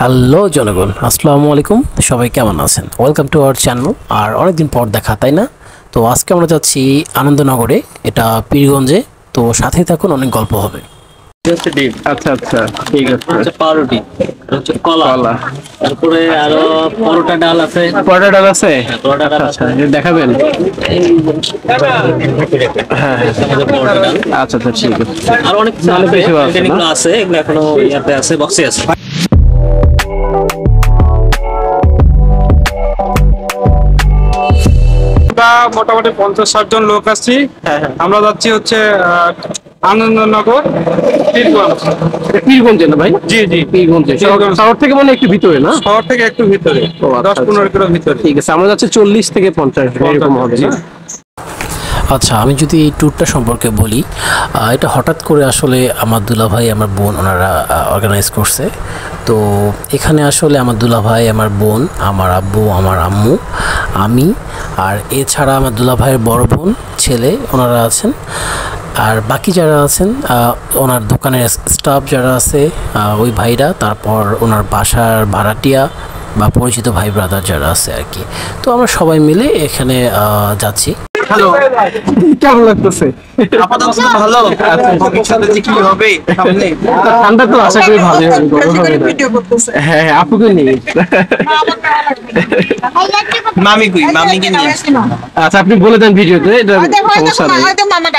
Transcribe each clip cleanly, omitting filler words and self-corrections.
Hello জনগণ, আসসালামু আলাইকুম। সবাই কেমন আছেন? Welcome to our channel. আর অনেকদিন পর দেখা, তাই না? তো আজকে আমরা যাচ্ছি আনন্দনগরে, এটা পীরগঞ্জে। তো সাথে থাকুন, অনেক গল্প হবে। হচ্ছে ডিম, আচ্ছা আচ্ছা, ঠিক আছে। হচ্ছে পাউরুটি, হচ্ছে কলা, কলা, তারপরে আরো পরোটা ডাল আছে। পরোটা ডাল আছে। পরোটা ডাল আচ্ছা, আছে। এটা দেখাবেন? হ্যাঁ হ্যাঁ, আমাদের পরোটা ডাল আচ্ছা আচ্ছা, ঠিক আছে। আর অনেক কিছু অনেক আছে, কিছু আছে না? এগুলো আছে, এগুলো এখনো ইয়াতে আছে, বক্সে আছে। আমরা মোটামুটি 50-60 জন লোক আছি। আমরা যাচ্ছি হচ্ছে আনন্দনগর, পীরগঞ্জ। এটা পীরগঞ্জে না ভাই? জি জি, পীরগঞ্জে পীরগঞ্জ। শহর থেকে মানে একটু ভিতরে না? শহর থেকে একটু ভিতরে, ও, আচ্ছা, 10-15 কিলো ভিতরে। ঠিক আছে, আমরা যাচ্ছি 40 থেকে 50 এরকম হবে না? আচ্ছা, আমি যদি এই ট্যুরটা সম্পর্কে বলি, এটা হঠাৎ করে আসলে আমার দুলাভাই, আমার বোন, ওনারা অর্গানাইজ করছে। তো এখানে আসলে আমার দুলাভাই, আমার বোন, আমার আব্বু, আমার আম্মু, আমি, আর এছাড়া আমার দুলাভাইয়ের বড় বোন, ছেলে, ওনারা আছেন। আর বাকি যারা আছেন, ওনার দোকানের স্টাফ যারা আছে, ওই ভাইরা, তারপর ওনার বাসার ভাড়াটিয়া বা পরিচিত ভাই ব্রাদার যারা আছে আর কি। তো আমরা সবাই মিলে এখানে যাচ্ছি। হ্যালো, কেমন লাগতেছে? আপাতত ভালো। ভবিষ্যতে যে কি হবে সামনে, ঠান্ডা তো আশা করি ভালোই হবে, গরম হবে না। হ্যাঁ হ্যাঁ, আপুকে নিয়ে। মামিকে নিয়ে আচ্ছা, আপনি বলে দেন ভিডিওতে, এটা সমস্যা নেই।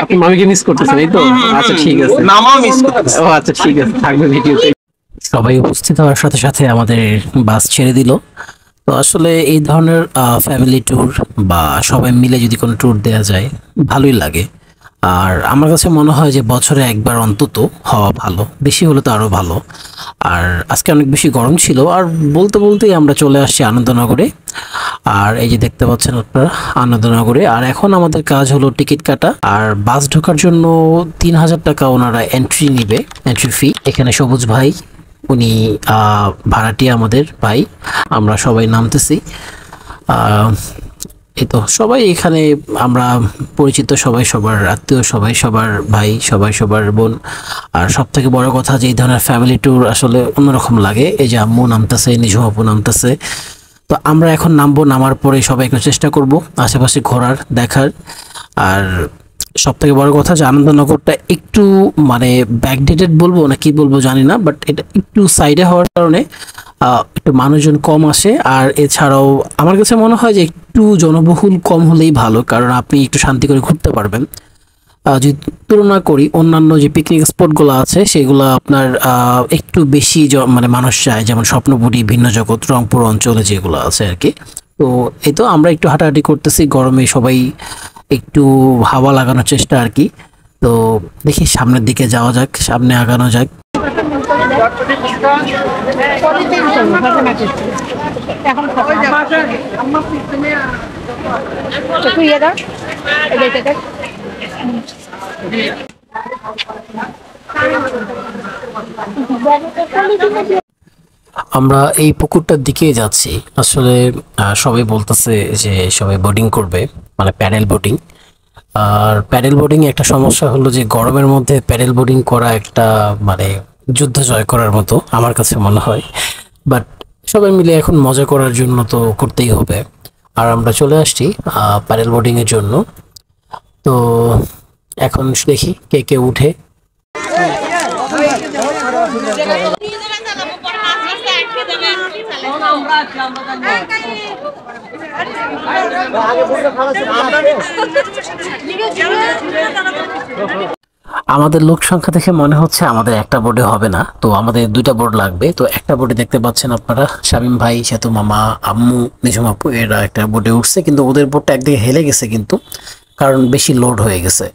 আপনি মামিকে মিস করতেছেন, এই তো? আচ্ছা ঠিক আছে। মামাও মিস করতেছে। ও আচ্ছা, ঠিক আছে, থাকবে ভিডিওতে। সবাই উপস্থিত হওয়ার সাথে সাথে আমাদের বাস ছেড়ে দিল। তো আসলে এই ধরনের ফ্যামিলি ট্যুর বা সবাই মিলে যদি কোনো ট্যুর দেওয়া যায়, ভালোই লাগে। আর আমার কাছে মনে হয় যে বছরে একবার অন্তত হওয়া ভালো, বেশি হলে তো আরও ভালো। আর আজকে অনেক বেশি গরম ছিল, আর বলতে বলতেই আমরা চলে আসছি আনন্দনগরে। আর এই যে দেখতে পাচ্ছেন আপনারা আনন্দনগরে। আর এখন আমাদের কাজ হলো টিকিট কাটা, আর বাস ঢোকার জন্য 3000 টাকা ওনারা এন্ট্রি নিবে, এন্ট্রি ফি। এখানে সবুজ ভাই, উনি ভাড়াটিয়া আমাদের ভাই। আমরা সবাই নামতেছি। এই তো সবাই এখানে, আমরা পরিচিত, সবাই সবার আত্মীয়, সবাই সবার ভাই, সবাই সবার বোন। আর সব থেকে বড় কথা যে এই ধরনের ফ্যামিলি ট্যুর আসলে অন্যরকম লাগে। এই যে আম্মু নামতেছে, নিঝুম আপু নামতেছে। তো আমরা এখন নামবো, নামার পরে সবাই একটু চেষ্টা করব আশেপাশে ঘোরার, দেখার। আর সব থেকে বড় কথা যে আনন্দনগরটা একটু মানে ব্যাকডেটেড বলবো না কি বলবো জানি না, বাট এটা একটু সাইডে হওয়ার কারণে একটু মানুষজন কম আসে। আর এছাড়াও আমার কাছে মনে হয় যে একটু জনবহুল কম হলেই ভালো, কারণ আপনি একটু শান্তি করে ঘুরতে পারবেন। যদি তুলনা করি অন্যান্য যে পিকনিক স্পটগুলো আছে, সেগুলো আপনার একটু বেশি মানে মানুষ চায়, যেমন স্বপ্নপুরী, ভিন্ন জগৎ, রংপুর অঞ্চলে যেগুলো আছে আর কি। তো এই তো আমরা একটু হাঁটাহাঁটি করতেছি, গরমে সবাই একটু হাওয়া লাগানোর চেষ্টা আর কি। তো দেখি সামনের দিকে যাওয়া যাক, সামনে আগানো যাক। আমরা এই পুকুরটার দিকে যাচ্ছি। আসলে সবাই বলতেছে যে সবাই বোটিং করবে, মানে প্যাডেল বোটিং। আর প্যাডেল বোটিং একটা সমস্যা হলো যে গরমের মধ্যে প্যাডেল বোটিং করা একটা মানে যুদ্ধ জয় করার মতো আমার কাছে মনে হয়। বাট সবাই মিলে এখন মজা করার জন্য তো করতেই হবে। আর আমরা চলে আসছি প্যাডেল বোটিংয়ের জন্য। তো এখন দেখি কে কে উঠে। আমাদের লোক সংখ্যা দেখে মনে হচ্ছে আমাদের একটা বোর্ডে হবে না, তো আমাদের দুইটা বোর্ড লাগবে। তো একটা বোর্ডে দেখতে পাচ্ছেন আপনারা শামীম ভাই, সেতু মামা, আম্মু, নিঝুম আপু, এরা একটা বোর্ডে উঠছে, কিন্তু ওদের বোর্ডটা একদিকে হেলে গেছে কিন্তু, কারণ বেশি লোড হয়ে গেছে।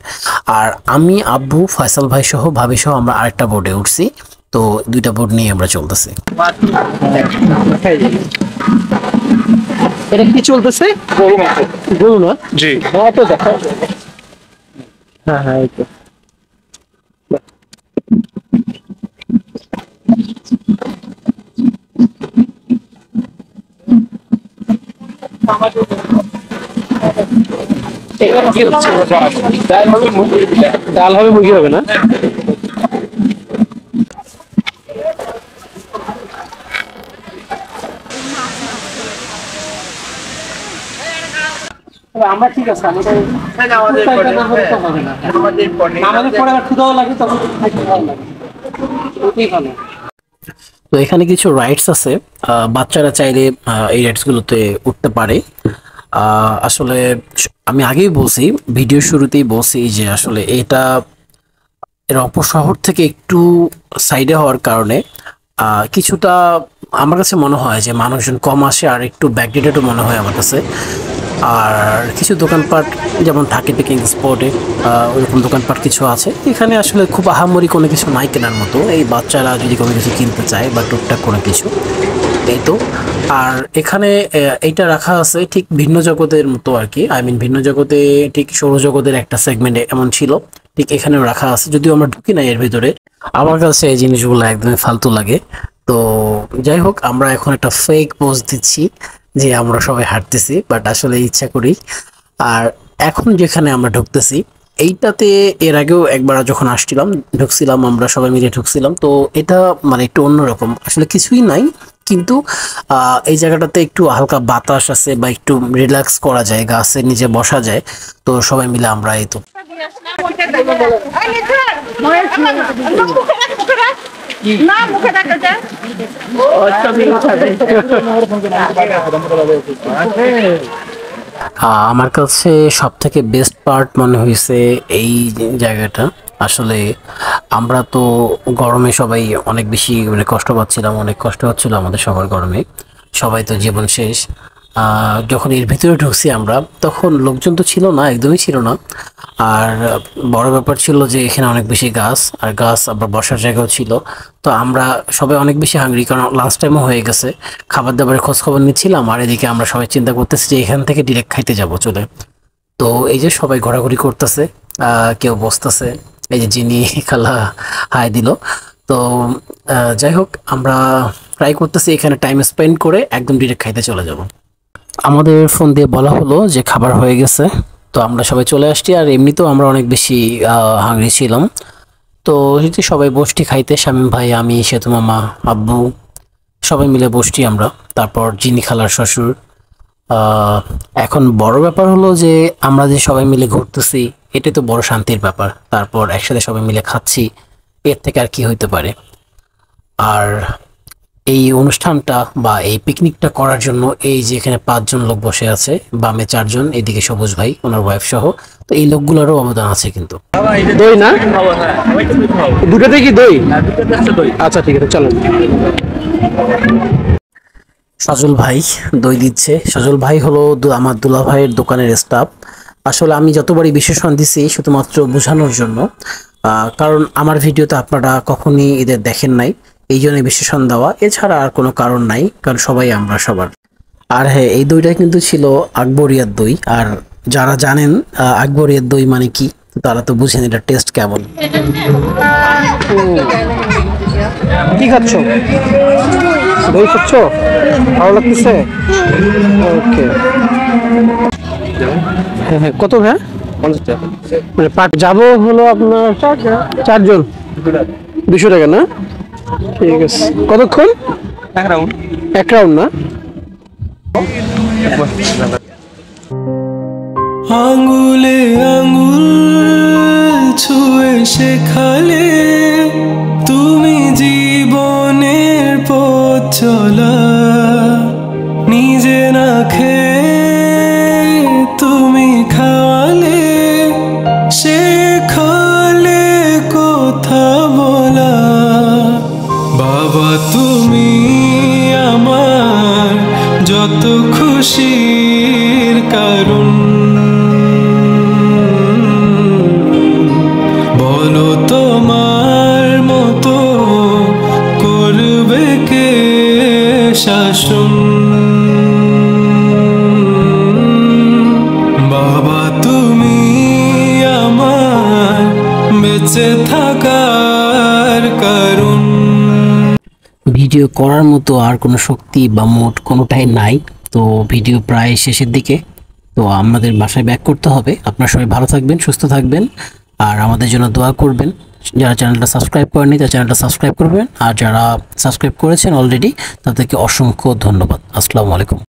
আর আমি, আব্বু, ফয়সাল ভাই সহ, ভাবি সহ আমরা আরেকটা বোর্ডে উঠছি। তো দুইটা বোর্ড নিয়ে আমরা চলতেছি। এটা কি চলতেছে? গরু না? জি, হ্যাঁ, তো দেখা। হ্যাঁ হ্যাঁ, এই তো। ডাল হবে, মুরগি হবে না? আমরা ঠিক আছে, আমাদের পরে আবার ক্ষুধাও লাগে, তখন খাইতে ভালো লাগে, ওটাই ভালো। তো এখানে কিছু রাইডস আছে, বাচ্চারা চাইলে এই রাইডস গুলোতে উঠতে পারে। আসলে আমি আগেই বলছি, ভিডিও শুরুতেই বলছি যে আসলে এটা এর অপর শহর থেকে একটু সাইডে হওয়ার কারণে কিছুটা আমার কাছে মনে হয় যে মানুষজন কম আসে, আর একটু ব্যাকডেটেডও মনে হয় আমার কাছে। আর কিছু দোকানপাট যেমন থাকে পিকনিক স্পটে, ওইরকম দোকানপাট কিছু আছে। এখানে আসলে খুব আহামরি কোনো কিছু নাই কেনার মতো, এই বাচ্চারা যদি কোনো কিছু কিনতে চায় বা টুকটাক কোনো কিছু, এই তো। আর এখানে এইটা রাখা আছে ঠিক ভিন্ন জগতের মতো আর কি, আই মিন ভিন্ন জগতে ঠিক সৌরজগতের একটা সেগমেন্টে এমন ছিল, ঠিক এখানেও রাখা আছে। যদিও আমরা ঢুকি না এর ভিতরে, আমার কাছে এই জিনিসগুলো একদমই ফালতু লাগে। তো যাই হোক, আমরা এখন একটা ফেক পোজ দিচ্ছি যে আমরা সবাই হাঁটতেছি, বাট আসলে ইচ্ছা করি। আর এখন যেখানে আমরা ঢুকতেছি এইটাতে এর আগেও একবার যখন ঢুকছিলাম আমরা সবাই মিলে ঢুকছিলাম, তো এটা মানে একটু অন্যরকম, আসলে কিছুই নাই, কিন্তু এই জায়গাটাতে একটু হালকা বাতাস আছে বা একটু রিল্যাক্স করা যায়, গাছের নিচে বসা যায়। তো সবাই মিলে আমরা এই তো আমার কাছে সব থেকে বেস্ট পার্ট মনে হয়েছে এই জায়গাটা। আসলে আমরা তো গরমে সবাই অনেক বেশি মানে কষ্ট পাচ্ছিলাম, অনেক কষ্ট হচ্ছিল আমাদের সবার গরমে, সবাই তো জীবন শেষ। যখন এর ভিতরে ঢুকছি আমরা, তখন লোকজন তো ছিল না, একদমই ছিল না। আর বড় ব্যাপার ছিল যে এখানে অনেক বেশি গাছ, আর গাছ আবার বসার জায়গাও ছিল। তো আমরা সবাই অনেক বেশি হাংরি, কারণ লাঞ্চ টাইমও হয়ে গেছে, খাবার দাবারের খোঁজ খবর নিচ্ছিলাম। আর এদিকে আমরা সবাই চিন্তা করতেছি যে এখান থেকে ডিরেক্ট খাইতে যাব চলে। তো এই যে সবাই ঘোরাঘুরি করতেছে, কেউ বসতেছে, এই যে যিনি খালা হাই দিল। তো যাই হোক, আমরা ট্রাই করতেছি এখানে টাইম স্পেন্ড করে একদম ডিরেক্ট খাইতে চলে যাব। আমাদের ফোন দিয়ে বলা হলো যে খাবার হয়ে গেছে, তো আমরা সবাই চলে আসছি। আর এমনিতেও আমরা অনেক বেশি হাংরি ছিলাম। তো সবাই বসছি খাইতে, শামীম ভাই, আমি, সেতু মামা, আব্বু, সবাই মিলে বসছি আমরা। তারপর যিনি খালার শ্বশুর। এখন বড় ব্যাপার হলো যে আমরা যে সবাই মিলে ঘুরতেছি, এটা তো বড় শান্তির ব্যাপার। তারপর একসাথে সবাই মিলে খাচ্ছি, এর থেকে আর কি হইতে পারে। আর এই অনুষ্ঠানটা বা এই পিকনিকটা করার জন্য এই যে এখানে 5 জন লোক বসে আছে, বামে 4 জন, এদিকে সবুজ ভাই ওনার ওয়াইফ সহ, তো এই লোকগুলোরও অবদান আছে কিন্তু। দই না, দুটোতে কি দই? আচ্ছা ঠিক আছে, চলো। সজল ভাই দই দিচ্ছে। সজল ভাই হলো আমার দুলা ভাইয়ের দোকানের স্টাফ। আসলে আমি যতবারই বিশেষণ দিছি শুধুমাত্র বোঝানোর জন্য, কারণ আমার ভিডিওতে আপনারা কখনই এদের দেখেন নাই, এই জন্য বিশেষণ দেওয়া, এছাড়া আর কোনো কারণ নাই, কারণ সবাই আমরা সবার। আর হ্যাঁ, এই দইটা কিন্তু ছিল আকবরিয়ার দই। আর যারা জানেন আকবরিয়ার দই মানে কি, তারা তো বুঝেন এটা টেস্ট কেমন। কি খাচ্ছ? দই খাচ্ছ? ভালো লাগতেছে? ওকে। হ্যাঁ হ্যাঁ, কত ভাই? 50 টাকা। মানে যাবো হলো আপনার 4 জন, 200 টাকা না? ঠিক আছে। কতক্ষণ? এক রাউন্ড না? আঙ্গুলে আঙ্গুল ছুঁয়ে শেখালে তুমি জীবনের পথ চলা, নিজে না খেয়ে তুমি খাওয়ালে, শেখালে কথা বলা। বাবা তুমি আমার যত খুশির কারণ, বলো তোমার মতো করবে কে শাসন। বাবা তুমি আমার বেঁচে থাকার কারণ। ভিডিও করার মতো আর কোনো শক্তি বা মুড কোনোটাই নাই। তো ভিডিও প্রায় শেষের দিকে, তো আমাদের বাসায় ব্যাক করতে হবে। আপনারা সবাই ভালো থাকবেন, সুস্থ থাকবেন, আর আমাদের জন্য দোয়া করবেন। যারা চ্যানেলটা সাবস্ক্রাইব করেনি তারা চ্যানেলটা সাবস্ক্রাইব করবেন, আর যারা সাবস্ক্রাইব করেছেন অলরেডি তাদেরকে অসংখ্য ধন্যবাদ। আসসালামু আলাইকুম।